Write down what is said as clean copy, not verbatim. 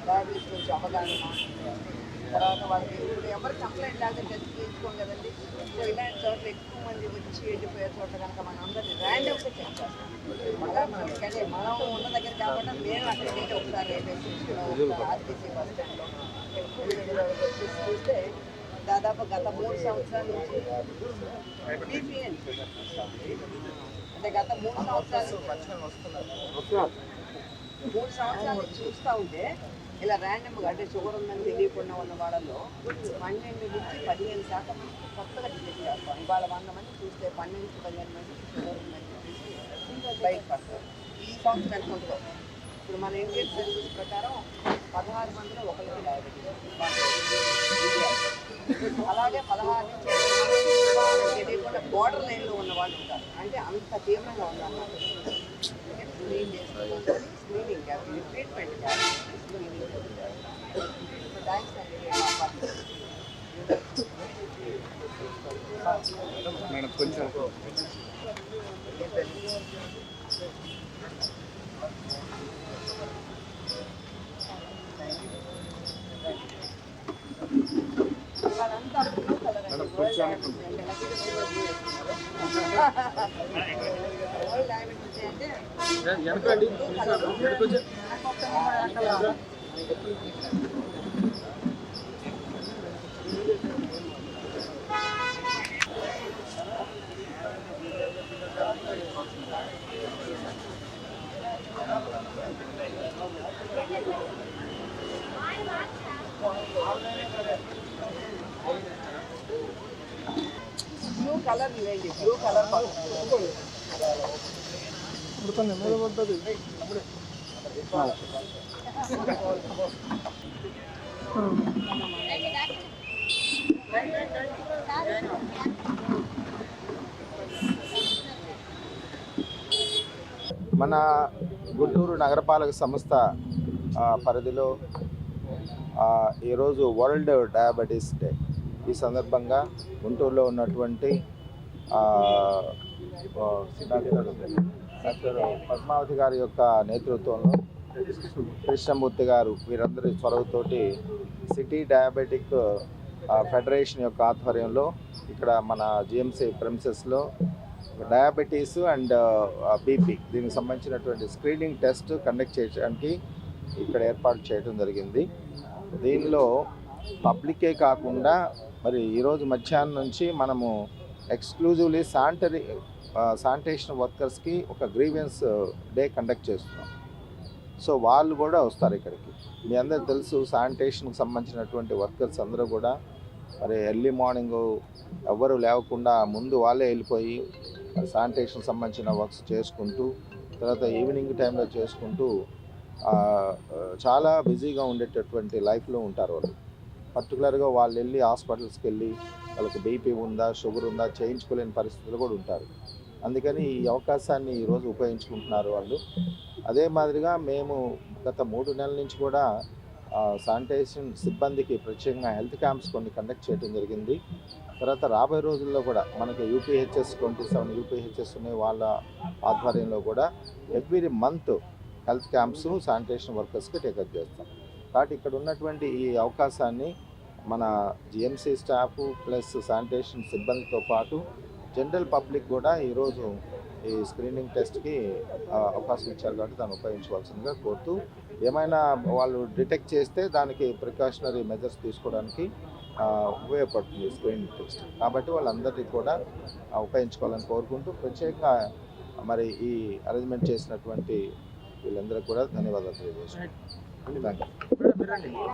Diabetes గురించి అవగాహన, తర్వాత వాళ్ళకి ఇప్పుడు ఎవరు కంప్లైంట్ లాగా టెస్ట్ చేయించుకోం కదండి. సో ఇలాంటి చోట్ల ఎక్కువ మంది వచ్చి వెళ్ళిపోయే చోట్ల కనుక మనం అందరినీ ర్యాండమ్గా చెక్ చేస్తాం. మళ్ళీ కానీ మనం ఉన్న దగ్గర కాబట్టి మేము అక్కడికి వెళ్ళి ఒకసారి రైల్వే స్టేషన్లో ఆర్టీసీ బస్ స్టాండ్లో ఎక్కువ వచ్చేసి చూస్తే దాదాపు గత 3 సంవత్సరాల నుంచి బీపీ అంటే గత 3 సంవత్సరాలు చూస్తూ ఉంటే ఇలా ర్యాండమ్గా అంటే షుగర్ ఉందని తెలియకుండా ఉన్న వాళ్ళలో 12 నుంచి 15 శాతం కొత్తగా డిటెక్ట్ చేస్తాం. ఇవాళ 100 మంది చూస్తే 12 నుంచి 15 మంది షుగర్ ఉందని చెప్పేసి బయటపడతారు. ఈ సంవత్సరం ఎంత ఉంటుందో ఇప్పుడు మన ఇండియన్ సర్వీస్ ప్రకారం 16 మందిలో ఒకరికి డయాబెటీస్, అలాగే 16 నుంచి తెలియకుండా బోర్డర్ లైన్లో ఉన్న వాళ్ళు ఉంటారు. అంటే అంత తీవ్రంగా ఉందన్నమాట. స్క్రీన్ చేసుకోవాలి, screening cabin, treatment cabin, screening. Thanks అండి. మేడం కొంచెం బ్లూ కలర్ ఇవ్వండి. బ్లూ కలర్ పడుతుంది. మన గుంటూరు నగరపాలక సంస్థ పరిధిలో ఈరోజు వరల్డ్ డయాబెటీస్ డే. ఈ సందర్భంగా గుంటూరులో ఉన్నటువంటి డాక్టర్ పద్మావతి గారి యొక్క నేతృత్వంలో కృష్ణమూర్తి గారు వీరందరి చొరవతోటి సిటీ డయాబెటిక్ ఫెడరేషన్ యొక్క ఆధ్వర్యంలో ఇక్కడ మన జిఎంసి ప్రెమిసెస్లో డయాబెటీస్ అండ్ బీపీ దీనికి సంబంధించినటువంటి స్క్రీనింగ్ టెస్ట్ కండక్ట్ చేయడానికి ఇక్కడ ఏర్పాటు చేయడం జరిగింది. దీనిలో పబ్లికే కాకుండా మరి ఈరోజు మధ్యాహ్నం నుంచి మనము ఎక్స్క్లూజివ్లీ శానిటేషన్ వర్కర్స్కి ఒక గ్రీవెన్స్ డే కండక్ట్ చేస్తున్నాం. సో వాళ్ళు కూడా వస్తారు ఇక్కడికి. మీ అందరికీ తెలుసు శానిటేషన్కి సంబంధించినటువంటి వర్కర్స్ అందరూ కూడా మరి ఎర్లీ మార్నింగ్ ఎవ్వరూ లేవకుండా ముందు వాళ్ళే వెళ్ళిపోయి శానిటేషన్ సంబంధించిన వర్క్స్ చేసుకుంటూ తర్వాత ఈవినింగ్ టైంలో చేసుకుంటూ చాలా బిజీగా ఉండేటటువంటి లైఫ్లో ఉంటారు వాళ్ళు. పర్టికులర్గా వాళ్ళు వెళ్ళి హాస్పిటల్స్కి వెళ్ళి వాళ్ళకి బీపీ ఉందా, షుగర్ ఉందా చేయించుకోలేని పరిస్థితులు కూడా ఉంటారు. అందుకని ఈ అవకాశాన్ని ఈరోజు ఉపయోగించుకుంటున్నారు వాళ్ళు. అదే మాదిరిగా మేము గత 3 నెలల నుంచి కూడా శానిటేషన్ సిబ్బందికి ప్రత్యేకంగా హెల్త్ క్యాంప్స్ కొన్ని కండక్ట్ చేయడం జరిగింది. తర్వాత రాబోయే రోజుల్లో కూడా మనకి యూపీహెచ్ఎస్ 27 యూపీహెచ్ఎస్ ఉన్నాయి, వాళ్ళ ఆధ్వర్యంలో కూడా every month health camps sanitation వర్కర్స్కి టేకప్ చేస్తాం. కాబట్టి ఇక్కడ ఉన్నటువంటి ఈ అవకాశాన్ని మన జిఎంసి స్టాఫ్ ప్లస్ శానిటేషన్ సిబ్బందితో పాటు జనరల్ పబ్లిక్ కూడా ఈరోజు ఈ స్క్రీనింగ్ టెస్ట్కి అవకాశం ఇచ్చారు కాబట్టి దాన్ని ఉపయోగించవలసిందిగా కోరుతూ, ఏమైనా వాళ్ళు డిటెక్ట్ చేస్తే దానికి ప్రికాషనరీ మెజర్స్ తీసుకోవడానికి ఉపయోగపడుతుంది స్క్రీనింగ్ టెస్ట్. కాబట్టి వాళ్ళందరికీ కూడా ఉపయోగించుకోవాలని కోరుకుంటూ ప్రత్యేకంగా మరి ఈ అరేంజ్మెంట్ చేసినటువంటి వీళ్ళందరికీ కూడా ధన్యవాదాలు తెలియజేస్తున్నాను. Thank you.